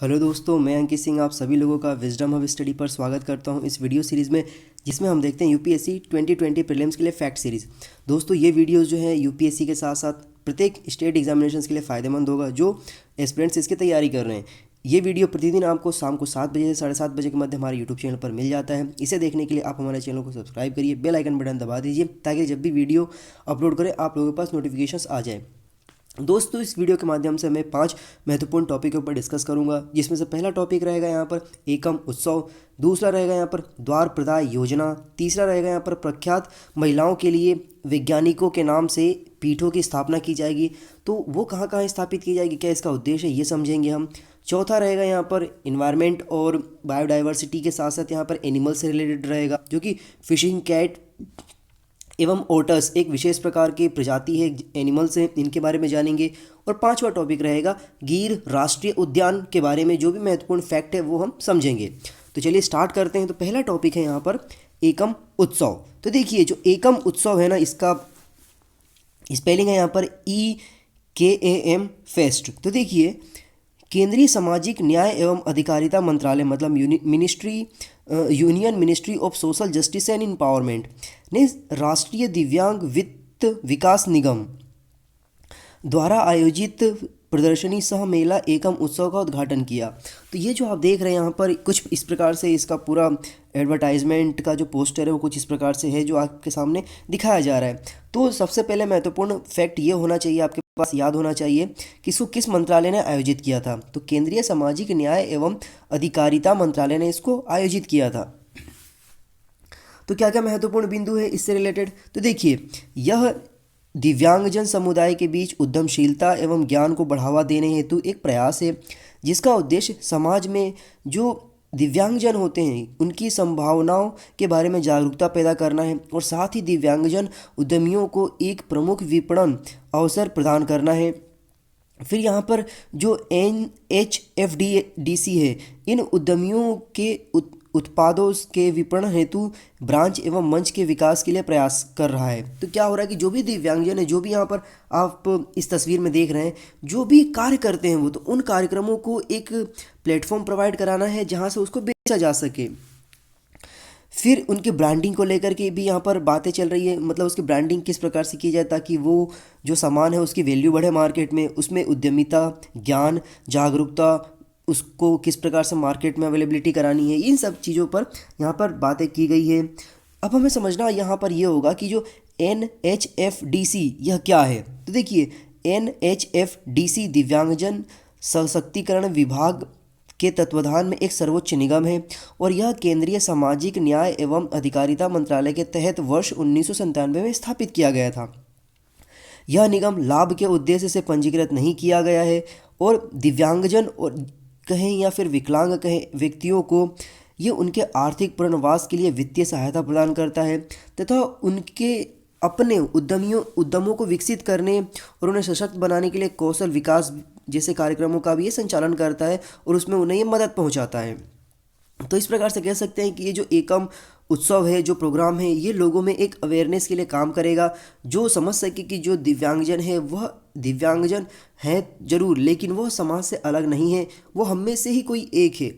Hello दोस्तों, मैं अंकित सिंह आप सभी लोगों का विजडम हब स्टडी पर स्वागत करता हूं इस वीडियो सीरीज़ में, जिसमें हम देखते हैं यूपीएससी 2020 प्रीलिम्स के लिए फैक्ट सीरीज़। दोस्तों ये वीडियो जो है यूपीएससी के साथ साथ प्रत्येक स्टेट एग्जामिनेशंस के लिए फ़ायदेमंद होगा जो एस्पिरेंट्स इसकी तैयारी कर रहे हैं। ये वीडियो प्रतिदिन आपको शाम को 7 बजे से 7:30 बजे के मध्य हमारे यूट्यूब चैनल पर मिल जाता है। इसे देखने के लिए आप हमारे चैनल को सब्सक्राइब करिए, बेल आइकन बटन दबा दीजिए ताकि जब भी वीडियो अपलोड करें आप लोगों के पास नोटिफिकेशंस आ जाए। दोस्तों इस वीडियो के माध्यम से मैं 5 महत्वपूर्ण टॉपिक के ऊपर डिस्कस करूंगा, जिसमें से पहला टॉपिक रहेगा यहाँ पर एकम उत्सव, दूसरा रहेगा यहाँ पर द्वार प्रदाय योजना, तीसरा रहेगा यहाँ पर प्रख्यात महिलाओं के लिए वैज्ञानिकों के नाम से पीठों की स्थापना की जाएगी, तो वो कहाँ कहाँ स्थापित की जाएगी, क्या इसका उद्देश्य है, ये समझेंगे हम। चौथा रहेगा यहाँ पर इन्वायरमेंट और बायोडाइवर्सिटी के साथ साथ यहाँ पर एनिमल से रिलेटेड रहेगा, जो कि फिशिंग कैट एवं ओटर्स एक विशेष प्रकार की प्रजाति है एनिमल्स हैं, इनके बारे में जानेंगे। और पांचवा टॉपिक रहेगा गिर राष्ट्रीय उद्यान के बारे में, जो भी महत्वपूर्ण फैक्ट है वो हम समझेंगे। तो चलिए स्टार्ट करते हैं। तो पहला टॉपिक है यहाँ पर एकम उत्सव। तो देखिए जो एकम उत्सव है ना, इसका स्पेलिंग है यहाँ पर EKAM फेस्ट। तो देखिए केंद्रीय सामाजिक न्याय एवं अधिकारिता मंत्रालय मतलब union ministry of social justice and empowerment ने राष्ट्रीय दिव्यांग वित्त विकास निगम द्वारा आयोजित प्रदर्शनी सह मेला एकम उत्सव का उद्घाटन किया। तो ये जो आप देख रहे हैं यहाँ पर कुछ इस प्रकार से इसका पूरा एडवर्टाइजमेंट का जो पोस्टर है वो कुछ इस प्रकार से है जो आपके सामने दिखाया जा रहा है। तो सबसे पहले महत्वपूर्ण फैक्ट ये होना चाहिए, आपके पास याद होना चाहिए कि इसको किस मंत्रालय ने आयोजित किया था। तो केंद्रीय सामाजिक न्याय एवं अधिकारिता मंत्रालय ने इसको आयोजित किया था। तो क्या क्या महत्वपूर्ण बिंदु है इससे रिलेटेड, तो देखिए यह दिव्यांगजन समुदाय के बीच उद्यमशीलता एवं ज्ञान को बढ़ावा देने हेतु एक प्रयास है, जिसका उद्देश्य समाज में जो दिव्यांगजन होते हैं उनकी संभावनाओं के बारे में जागरूकता पैदा करना है और साथ ही दिव्यांगजन उद्यमियों को एक प्रमुख विपणन अवसर प्रदान करना है। फिर यहाँ पर जो NHFDC है इन उद्यमियों के उत्पादों के विपणन हेतु ब्रांच एवं मंच के विकास के लिए प्रयास कर रहा है। तो क्या हो रहा है कि जो भी दिव्यांगजन है, जो भी यहाँ पर आप इस तस्वीर में देख रहे हैं, जो भी कार्य करते हैं वो, तो उन कार्यक्रमों को एक प्लेटफॉर्म प्रोवाइड कराना है जहाँ से उसको बेचा जा सके। फिर उनके ब्रांडिंग को लेकर के भी यहाँ पर बातें चल रही है, मतलब उसकी ब्रांडिंग किस प्रकार से की जाए ताकि वो जो सामान है उसकी वैल्यू बढ़े मार्केट में, उसमें उद्यमिता, ज्ञान, जागरूकता, उसको किस प्रकार से मार्केट में अवेलेबिलिटी करानी है, इन सब चीज़ों पर यहाँ पर बातें की गई है। अब हमें समझना यहाँ पर ये होगा कि जो NHFDC यह क्या है। तो देखिए NHFDC दिव्यांगजन सशक्तिकरण विभाग के तत्वाधान में एक सर्वोच्च निगम है और यह केंद्रीय सामाजिक न्याय एवं अधिकारिता मंत्रालय के तहत वर्ष 1997 में स्थापित किया गया था। यह निगम लाभ के उद्देश्य से पंजीकृत नहीं किया गया है और दिव्यांगजन और कहें या फिर विकलांग कहें व्यक्तियों को ये उनके आर्थिक पुनर्वास के लिए वित्तीय सहायता प्रदान करता है तथा उनके अपने उद्यमों को विकसित करने और उन्हें सशक्त बनाने के लिए कौशल विकास जैसे कार्यक्रमों का भी ये संचालन करता है और उसमें उन्हें ये मदद पहुंचाता है। तो इस प्रकार से कह सकते हैं कि ये जो एकम उत्सव है, जो प्रोग्राम है, ये लोगों में एक अवेयरनेस के लिए काम करेगा, जो समझ सके कि जो दिव्यांगजन है वह दिव्यांगजन है जरूर, लेकिन वह समाज से अलग नहीं है, वो हम में से ही कोई एक है।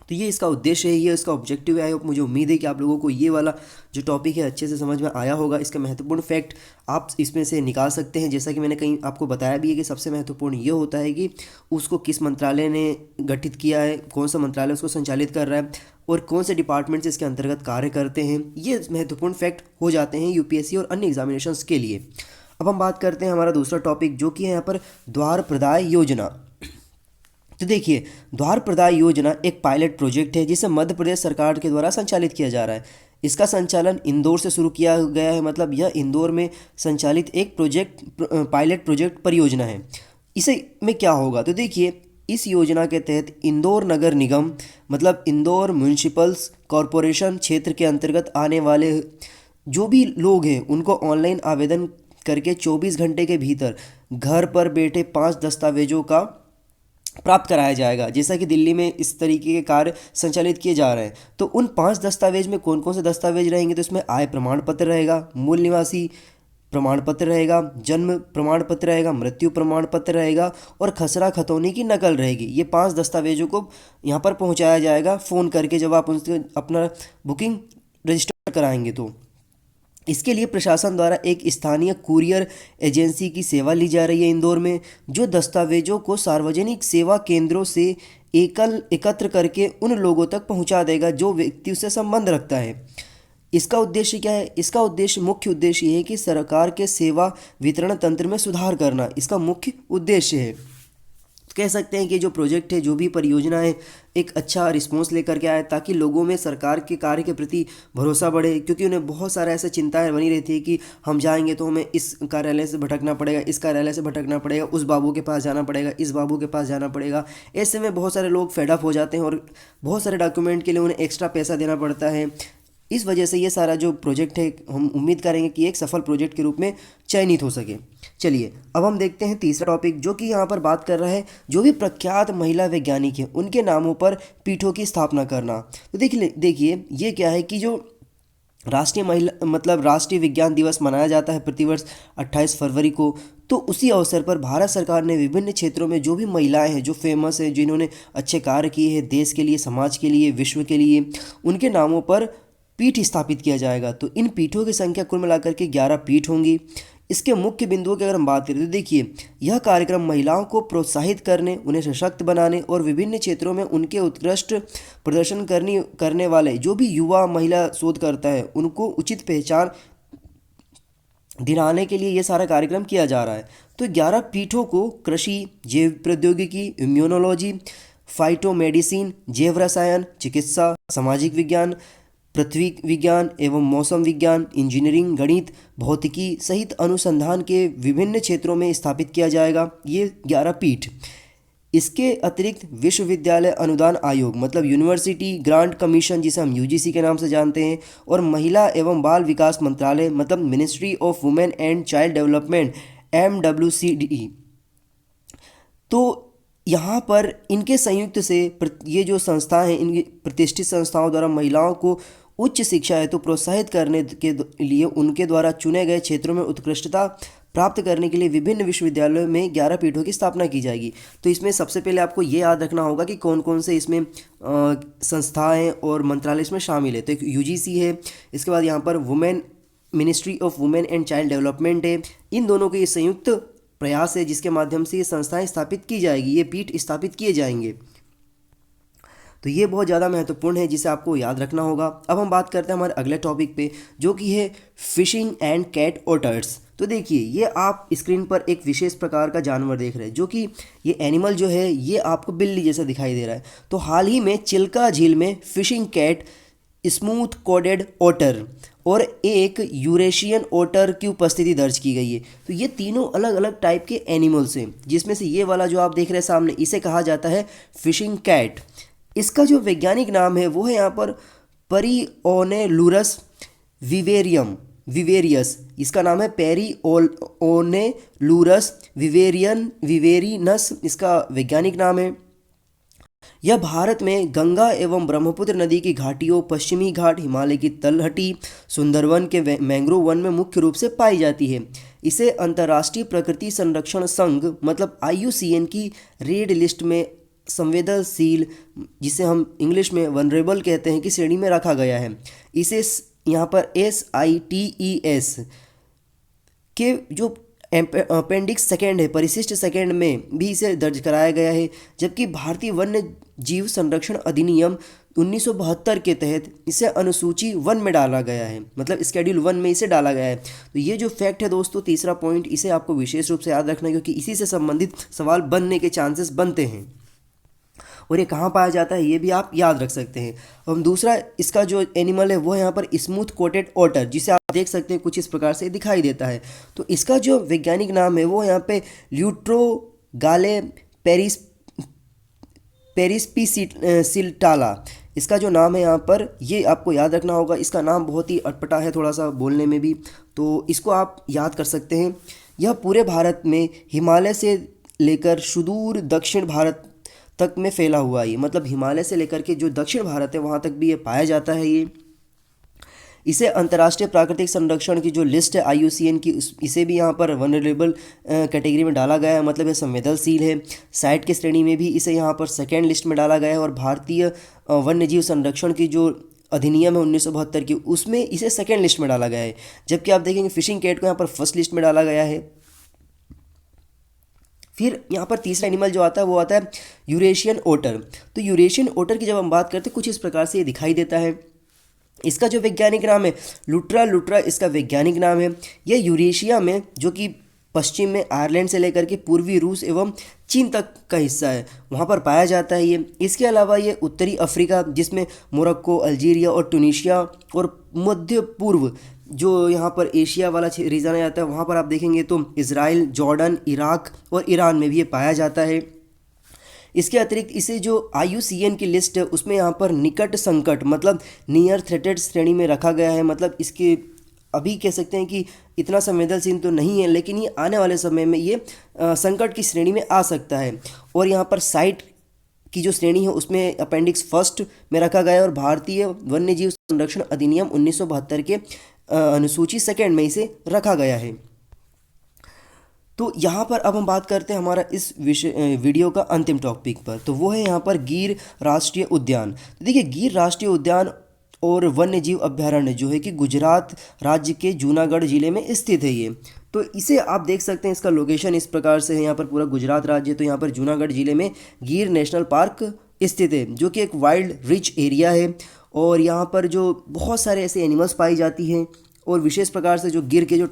तो ये इसका उद्देश्य है, ये इसका ऑब्जेक्टिव है। मुझे उम्मीद है कि आप लोगों को ये वाला जो टॉपिक है अच्छे से समझ में आया होगा। इसका महत्वपूर्ण फैक्ट आप इसमें से निकाल सकते हैं, जैसा कि मैंने कहीं आपको बताया भी है कि सबसे महत्वपूर्ण ये होता है कि उसको किस मंत्रालय ने गठित किया है, कौन सा मंत्रालय उसको संचालित कर रहा है और कौन से डिपार्टमेंट्स इसके अंतर्गत कार्य करते हैं। ये महत्वपूर्ण फैक्ट हो जाते हैं यूपीएससी और अन्य एग्जामिनेशंस के लिए। अब हम बात करते हैं हमारा दूसरा टॉपिक, जो कि है यहाँ पर द्वार प्रदाय योजना। तो देखिए द्वार प्रदाय योजना एक पायलट प्रोजेक्ट है जिसे मध्य प्रदेश सरकार के द्वारा संचालित किया जा रहा है। इसका संचालन इंदौर से शुरू किया गया है, मतलब यह इंदौर में संचालित एक पायलट प्रोजेक्ट परियोजना है। इसे में क्या होगा, तो देखिए इस योजना के तहत इंदौर नगर निगम मतलब इंदौर म्यूनिसिपल्स कॉरपोरेशन क्षेत्र के अंतर्गत आने वाले जो भी लोग हैं उनको ऑनलाइन आवेदन करके 24 घंटे के भीतर घर पर बैठे 5 दस्तावेजों का प्राप्त कराया जाएगा। जैसा कि दिल्ली में इस तरीके के कार्य संचालित किए जा रहे हैं, तो उन 5 दस्तावेज में कौन कौन से दस्तावेज रहेंगे, तो इसमें आय प्रमाण पत्र रहेगा, मूल निवासी प्रमाण पत्र रहेगा, जन्म प्रमाण पत्र रहेगा, मृत्यु प्रमाण पत्र रहेगा और खसरा खतौनी की नकल रहेगी। ये 5 दस्तावेजों को यहाँ पर पहुँचाया जाएगा फ़ोन करके, जब आप उनसे अपना बुकिंग रजिस्टर कराएंगे। तो इसके लिए प्रशासन द्वारा एक स्थानीय कुरियर एजेंसी की सेवा ली जा रही है इंदौर में, जो दस्तावेजों को सार्वजनिक सेवा केंद्रों से एकत्र करके उन लोगों तक पहुंचा देगा जो व्यक्ति उससे संबंध रखता है। इसका उद्देश्य क्या है? इसका उद्देश्य, मुख्य उद्देश्य ये है कि सरकार के सेवा वितरण तंत्र में सुधार करना इसका मुख्य उद्देश्य है। कह सकते हैं कि जो प्रोजेक्ट है, जो भी परियोजना है, एक अच्छा रिस्पॉन्स लेकर के आए, ताकि लोगों में सरकार के कार्य के प्रति भरोसा बढ़े। क्योंकि उन्हें बहुत सारा ऐसा चिंताएं बनी रहती है कि हम जाएंगे तो हमें इस कार्यालय से भटकना पड़ेगा, इस कार्यालय से भटकना पड़ेगा, उस बाबू के पास जाना पड़ेगा, इस बाबू के पास जाना पड़ेगा। ऐसे में बहुत सारे लोग फेडअप हो जाते हैं और बहुत सारे डॉक्यूमेंट के लिए उन्हें एक्स्ट्रा पैसा देना पड़ता है। इस वजह से ये सारा जो प्रोजेक्ट है, हम उम्मीद करेंगे कि एक सफल प्रोजेक्ट के रूप में चयनित हो सके। चलिए अब हम देखते हैं तीसरा टॉपिक, जो कि यहाँ पर बात कर रहा है जो भी प्रख्यात महिला वैज्ञानिक हैं उनके नामों पर पीठों की स्थापना करना। तो देखिए ये क्या है कि जो राष्ट्रीय महिला मतलब राष्ट्रीय विज्ञान दिवस मनाया जाता है प्रतिवर्ष 28 फरवरी को। तो उसी अवसर पर भारत सरकार ने विभिन्न क्षेत्रों में जो भी महिलाएं हैं, जो फेमस हैं, जिन्होंने अच्छे कार्य किए हैं देश के लिए, समाज के लिए, विश्व के लिए, उनके नामों पर पीठ स्थापित किया जाएगा। तो इन पीठों की संख्या कुल मिलाकर के 11 पीठ होंगी। इसके मुख्य बिंदुओं की अगर हम बात करें तो देखिए, यह कार्यक्रम महिलाओं को प्रोत्साहित करने, उन्हें सशक्त बनाने और विभिन्न क्षेत्रों में उनके उत्कृष्ट प्रदर्शन करने वाले जो भी युवा महिला शोधकर्ता है उनको उचित पहचान दिलाने के लिए ये सारा कार्यक्रम किया जा रहा है। तो 11 पीठों को कृषि, जैव प्रौद्योगिकी, इम्यूनोलॉजी, फाइटोमेडिसिन, जैव रसायन, चिकित्सा, सामाजिक विज्ञान, पृथ्वी विज्ञान एवं मौसम विज्ञान, इंजीनियरिंग, गणित, भौतिकी सहित अनुसंधान के विभिन्न क्षेत्रों में स्थापित किया जाएगा ये 11 पीठ। इसके अतिरिक्त विश्वविद्यालय अनुदान आयोग मतलब यूनिवर्सिटी ग्रांट कमीशन, जिसे हम यूजीसी के नाम से जानते हैं, और महिला एवं बाल विकास मंत्रालय मतलब ministry of women and child development MWCDE। तो यहाँ पर इनके संयुक्त से ये जो संस्था हैं, इनकी प्रतिष्ठित संस्थाओं द्वारा महिलाओं को उच्च शिक्षा हेतु प्रोत्साहित करने के लिए उनके द्वारा चुने गए क्षेत्रों में उत्कृष्टता प्राप्त करने के लिए विभिन्न विश्वविद्यालयों में 11 पीठों की स्थापना की जाएगी। तो इसमें सबसे पहले आपको ये याद रखना होगा कि कौन कौन से इसमें संस्थाएं और मंत्रालय इसमें शामिल है। तो एक यूजीसी है, इसके बाद यहाँ पर women ministry of women and child development है। इन दोनों के ये संयुक्त प्रयास है जिसके माध्यम से ये संस्थाएं स्थापित की जाएगी, ये पीठ स्थापित किए जाएंगे। तो ये बहुत ज़्यादा महत्वपूर्ण है जिसे आपको याद रखना होगा। अब हम बात करते हैं हमारे अगले टॉपिक पे, जो कि है फिशिंग एंड कैट ओटर्स। तो देखिए, ये आप स्क्रीन पर एक विशेष प्रकार का जानवर देख रहे हैं, जो कि ये एनिमल जो है ये आपको बिल्ली जैसा दिखाई दे रहा है। तो हाल ही में चिल्का झील में फिशिंग कैट, स्मूथ कोडेड ओटर और एक यूरेशियन ओटर की उपस्थिति दर्ज की गई है। तो ये तीनों अलग अलग टाइप के एनिमल्स हैं, जिसमें से ये वाला जो आप देख रहे हैं सामने, इसे कहा जाता है फिशिंग कैट। इसका जो वैज्ञानिक नाम है वो है यहाँ पर पेरिओनेलुरस विवेरियस। इसका नाम है पेरिओनेलुरस विवेरिनस, इसका वैज्ञानिक नाम है। यह भारत में गंगा एवं ब्रह्मपुत्र नदी की घाटियों, पश्चिमी घाट, हिमालय की तलहटी, सुंदरवन के मैंग्रोव वन में मुख्य रूप से पाई जाती है। इसे अंतर्राष्ट्रीय प्रकृति संरक्षण संघ मतलब IUCN की रेड लिस्ट में संवेदनशील, जिसे हम इंग्लिश में वनरेबल कहते हैं, की श्रेणी में रखा गया है। इसे यहाँ पर SITES के जो अपेंडिक्स सेकेंड है, परिशिष्ट सेकेंड में भी इसे दर्ज कराया गया है। जबकि भारतीय वन्य जीव संरक्षण अधिनियम 1972 के तहत इसे अनुसूची 1 में डाला गया है, मतलब स्केड्यूल 1 में इसे डाला गया है। तो ये जो फैक्ट है दोस्तों, तीसरा पॉइंट, इसे आपको विशेष रूप से याद रखना है, क्योंकि इसी से संबंधित सवाल बनने के चांसेस बनते हैं। और ये कहाँ पाया जाता है ये भी आप याद रख सकते हैं। हम दूसरा इसका जो एनिमल है वो यहाँ पर स्मूथ कोटेड ओटर, जिसे आप देख सकते हैं कुछ इस प्रकार से दिखाई देता है। तो इसका जो वैज्ञानिक नाम है वो यहाँ पे ल्यूट्रोगाले पेरिस्पिसिटाला, इसका जो नाम है यहाँ पर, ये आपको याद रखना होगा। इसका नाम बहुत ही अटपटा है थोड़ा सा बोलने में भी, तो इसको आप याद कर सकते हैं। यह पूरे भारत में हिमालय से लेकर सुदूर दक्षिण भारत तक में फैला हुआ है, मतलब हिमालय से लेकर के जो दक्षिण भारत है वहाँ तक भी ये पाया जाता है। ये इसे अंतर्राष्ट्रीय प्राकृतिक संरक्षण की जो लिस्ट है IUCN की इसे भी यहाँ पर वनरेबल कैटेगरी में डाला गया है, मतलब ये संवेदनशील है। साइट की श्रेणी में भी इसे यहाँ पर सेकेंड लिस्ट में डाला गया है, और भारतीय वन्यजीव संरक्षण की जो अधिनियम है 1972 की, उसमें इसे सेकेंड लिस्ट में डाला गया है। जबकि आप देखेंगे फिशिंग कैट को यहाँ पर फर्स्ट लिस्ट में डाला गया है। फिर यहाँ पर तीसरा एनिमल जो आता है वो आता है यूरेशियन ओटर। तो यूरेशियन ओटर की जब हम बात करते हैं कुछ इस प्रकार से ये दिखाई देता है। इसका जो वैज्ञानिक नाम है लुट्रा लुट्रा, इसका वैज्ञानिक नाम है। यह यूरेशिया में, जो कि पश्चिम में आयरलैंड से लेकर के पूर्वी रूस एवं चीन तक का हिस्सा है, वहाँ पर पाया जाता है ये। इसके अलावा ये उत्तरी अफ्रीका, जिसमें मोरक्को, अल्जीरिया और टूनीशिया, और मध्य पूर्व जो यहाँ पर एशिया वाला रीजन आ जाता है, वहाँ पर आप देखेंगे तो इज़राइल, जॉर्डन, इराक और ईरान में भी ये पाया जाता है। इसके अतिरिक्त इसे जो IUCN की लिस्ट है उसमें यहाँ पर निकट संकट मतलब नियर थ्रेटेड श्रेणी में रखा गया है। मतलब इसके अभी कह सकते हैं कि इतना संवेदनशील तो नहीं है, लेकिन ये आने वाले समय में ये संकट की श्रेणी में आ सकता है। और यहाँ पर साइट की जो श्रेणी है उसमें अपेंडिक्स फर्स्ट में रखा गया है, और भारतीय वन्यजीव संरक्षण अधिनियम 1972 के अनुसूची सेकेंड में इसे रखा गया है। तो यहाँ पर अब हम बात करते हैं हमारा इस वीडियो का अंतिम टॉपिक पर, तो वो है यहाँ पर गिर राष्ट्रीय उद्यान। तो देखिए, गिर राष्ट्रीय उद्यान और वन्यजीव अभ्यारण्य जो है कि गुजरात राज्य के जूनागढ़ जिले में स्थित है ये। तो इसे आप देख सकते हैं, इसका लोकेशन इस प्रकार से है। यहाँ पर पूरा गुजरात राज्य, तो यहाँ पर जूनागढ़ जिले में गिर नेशनल पार्क स्थित है, जो कि एक वाइल्ड रिच एरिया है। और यहाँ पर जो बहुत सारे ऐसे एनिमल्स पाई जाती हैं, और विशेष प्रकार से जो गिर के जो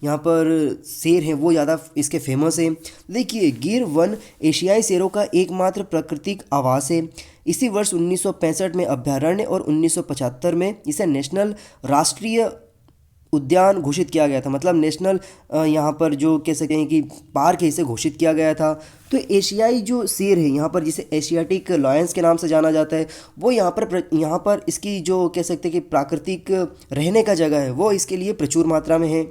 यहाँ पर शेर हैं वो ज़्यादा इसके फेमस है। देखिए, गिर वन एशियाई शेरों का एकमात्र प्राकृतिक आवास है। इसी वर्ष 1965 में अभ्यारण्य और 1975 में इसे नेशनल राष्ट्रीय उद्यान घोषित किया गया था। मतलब नेशनल यहाँ पर जो कह सकते हैं कि पार्क है, इसे घोषित किया गया था। तो एशियाई जो शेर है यहाँ पर, जिसे एशियाटिक लॉयंस के नाम से जाना जाता है, वो यहाँ पर इसकी जो कह सकते हैं कि प्राकृतिक रहने का जगह है वो इसके लिए प्रचुर मात्रा में है।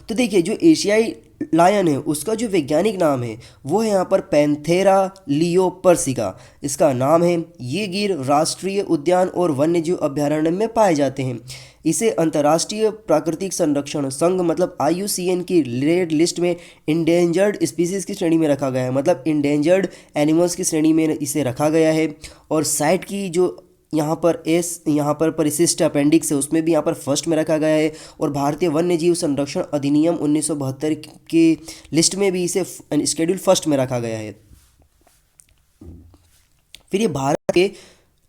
तो देखिए, जो एशियाई लायन है उसका जो वैज्ञानिक नाम है वो है यहाँ पर पैंथेरा लियोपर्सिका, इसका नाम है। ये गिर राष्ट्रीय उद्यान और वन्यजीव अभ्यारण्य में पाए जाते हैं। इसे अंतर्राष्ट्रीय प्राकृतिक संरक्षण संघ मतलब IUCN की रेड लिस्ट में इंडेंजर्ड स्पीसीज की श्रेणी में रखा गया है। मतलब इंडेंजर्ड एनिमल्स की श्रेणी में इसे रखा गया है। और साइट की जो यहाँ पर परिशिष्ट अपेंडिक्स है उसमें भी यहाँ पर फर्स्ट में रखा गया है। और भारतीय वन्यजीव संरक्षण अधिनियम 1972 के लिस्ट में भी इसे शेड्यूल फर्स्ट में रखा गया है। फिर ये भारत के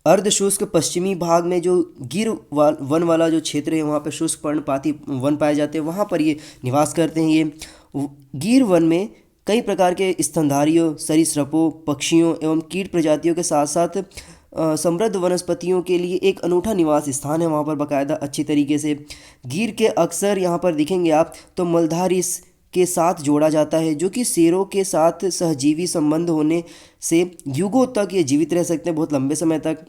अर्धशुष्क पश्चिमी भाग में जो गिर वन वाला जो क्षेत्र है, वहाँ पर शुष्क पर्णपाती वन पाए जाते हैं, वहाँ पर ये निवास करते हैं। ये गिर वन में कई प्रकार के स्तनधारियों, सरीसृपों, पक्षियों एवं कीट प्रजातियों के साथ साथ समृद्ध वनस्पतियों के लिए एक अनूठा निवास स्थान है वहाँ पर बाकायदा अच्छी तरीके से। गिर के अक्सर यहाँ पर दिखेंगे आप तो मलधारिस के साथ जोड़ा जाता है, जो कि शेरों के साथ सहजीवी संबंध होने से युगों तक ये जीवित रह सकते हैं, बहुत लंबे समय तक।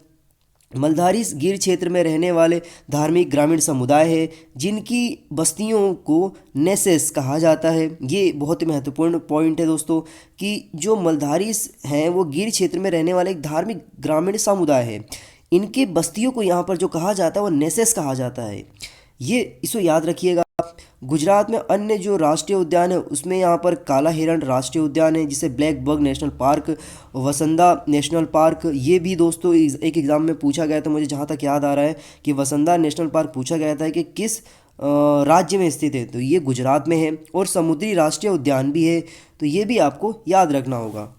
मलधारिस गिर क्षेत्र में रहने वाले धार्मिक ग्रामीण समुदाय है, जिनकी बस्तियों को नेसेस कहा जाता है। ये बहुत ही महत्वपूर्ण पॉइंट है दोस्तों, कि जो मलधारिस हैं वो गिर क्षेत्र में रहने वाले एक धार्मिक ग्रामीण समुदाय है। इनके बस्तियों को यहाँ पर जो कहा जाता है वो नेसेस कहा जाता है। ये इसको याद रखिएगा। गुजरात में अन्य जो राष्ट्रीय उद्यान है उसमें यहाँ पर काला हिरण राष्ट्रीय उद्यान है, जिसे ब्लैक बग नेशनल पार्क, वसंदा नेशनल पार्क, ये भी दोस्तों एक एग्ज़ाम में पूछा गया था। मुझे जहाँ तक याद आ रहा है कि वसंदा नेशनल पार्क पूछा गया था कि किस राज्य में स्थित है, तो ये गुजरात में है। और समुद्री राष्ट्रीय उद्यान भी है, तो ये भी आपको याद रखना होगा।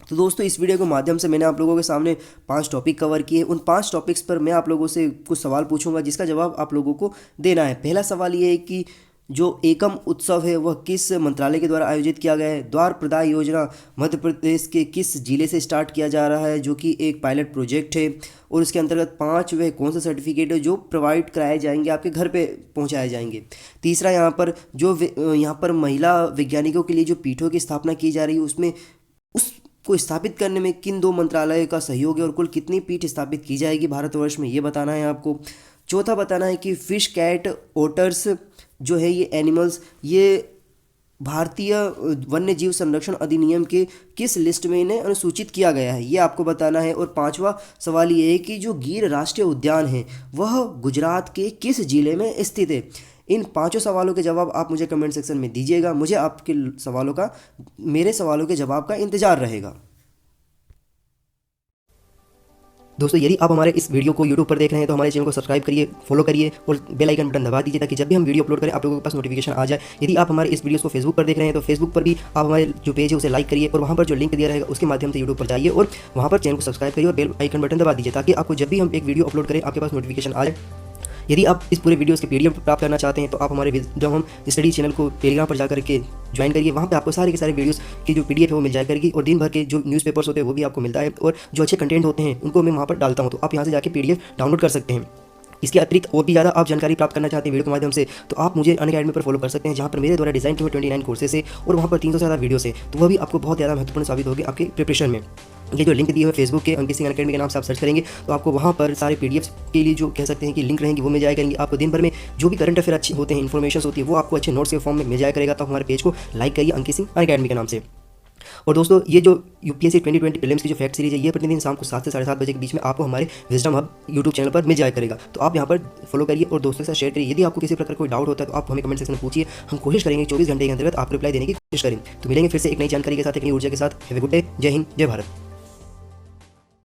तो दोस्तों, इस वीडियो के माध्यम से मैंने आप लोगों के सामने 5 टॉपिक कवर किए। उन 5 टॉपिक्स पर मैं आप लोगों से कुछ सवाल पूछूंगा, जिसका जवाब आप लोगों को देना है। पहला सवाल ये है कि जो एकम उत्सव है वह किस मंत्रालय के द्वारा आयोजित किया गया है। द्वार प्रदाय योजना मध्य प्रदेश के किस जिले से स्टार्ट किया जा रहा है, जो कि एक पायलट प्रोजेक्ट है। और इसके अंतर्गत 5 वह कौन सा सर्टिफिकेट है जो प्रोवाइड कराए जाएंगे, आपके घर पे पहुंचाए जाएंगे। तीसरा, यहाँ पर महिला वैज्ञानिकों के लिए जो पीठों की स्थापना की जा रही है उसमें को स्थापित करने में किन 2 मंत्रालयों का सहयोग है, और कुल कितनी पीठ स्थापित की जाएगी भारतवर्ष में, ये बताना है आपको। चौथा, बताना है कि फिश कैट ओटर्स जो है ये एनिमल्स ये भारतीय वन्य जीव संरक्षण अधिनियम के किस लिस्ट में इन्हें अनुसूचित किया गया है, ये आपको बताना है। और पांचवा सवाल ये है कि जो गिर राष्ट्रीय उद्यान है वह गुजरात के किस जिले में स्थित है। इन पांचों सवालों के जवाब आप मुझे कमेंट सेक्शन में दीजिएगा। मुझे आपके सवालों का, मेरे सवालों के जवाब का इंतजार रहेगा। दोस्तों, यदि आप हमारे इस वीडियो को YouTube पर देख रहे हैं तो हमारे चैनल को सब्सक्राइब करिए, फॉलो करिए और बेल आइकन बटन दबा दीजिए ताकि जब भी हम वीडियो अपलोड करें आप लोगों के पास नोटिफिकेशन आ जाए। यदि आप हमारे इस वीडियो को फेसबुक पर देख रहे हैं तो फेसबुक पर भी आप हमारे जो पेज है उसे लाइक करिए और वहाँ पर जो लिंक दिया रहेगा उसके माध्यम से YouTube पर जाइए और वहाँ पर चैनल को सब्सक्राइब करिए और बेल आइकन बटन दबा दीजिए ताकि आपको जब भी हम एक वीडियो अपलोड करें आपके पास नोटिफिकेशन आ जाए। यदि आप इस पूरे वीडियोस के PDF प्राप्त करना चाहते हैं तो आप हमारे जब हम स्टडी चैनल को टेलीग्राम पर जाकर के ज्वाइन करिए, वहाँ पे आपको सारे के सारे वीडियोस की जो PDF है वो मिल जाया करेगी और दिन भर के जो न्यूज़पेपर्स होते हैं वो भी आपको मिलता है और जो अच्छे कंटेंट होते हैं उनको मैं वहाँ पर डालता हूँ, तो आप यहाँ से जाके PDF डाउनलोड कर सकते हैं। इसके अतिरिक्त और भी ज़्यादा आप जानकारी प्राप्त करना चाहते हैं वीडियो के माध्यम से तो आप मुझे अनअकैडमी पर फॉलो कर सकते हैं, जहाँ पर मेरे द्वारा डिज़ाइन किए हुए 29 कोर्सेस है और वहाँ पर 300 से ज़्यादा वीडियोस है, तो वह भी आपको बहुत ज़्यादा महत्वपूर्ण साबित होगी आपके प्रिपरेशन में। ये जो लिंक दिए हुए फेसबुक के अंकित सिंह अनअकैडमी के नाम से आप सर्च करेंगे तो आपको वहाँ पर सारे PDF के लिए जो कह सकते हैं कि लिंक रहेंगी वो मिल जाया करेंगे। आपको दिन भर में जो भी करंट अफेयर अच्छे होते हैं, इन्फॉर्मेशन होती है वो आपको अच्छे नोट्स के फॉर्म में मिल जाया करेगा। तो हमारे पेज को लाइक करिए अंकित सिंह अनअकैडमी के नाम से। और दोस्तों, ये जो UPSC 2020 प्रीलिम्स की जो फैक्ट सीरीज है ये प्रतिदिन शाम को 7 से 7:30 बजे के बीच में आपको हमारे विजडम हब YouTube चैनल पर मिल जाया करेगा, तो आप यहाँ पर फॉलो करिए और दोस्तों के साथ शेयर करिए। यदि आपको किसी प्रकार कोई डाउट होता है तो आप हमें कमेंट सेक्शन में पूछिए, हम कोशिश करेंगे 24 घंटे के अंतर्गत आपको रिप्लाई देने की कोशिश करें। तो मिलेंगे फिर से एक नई जानकारी के साथ, एक नई ऊर्जा के साथ। Have a good day. जय हिंद, जय भारत।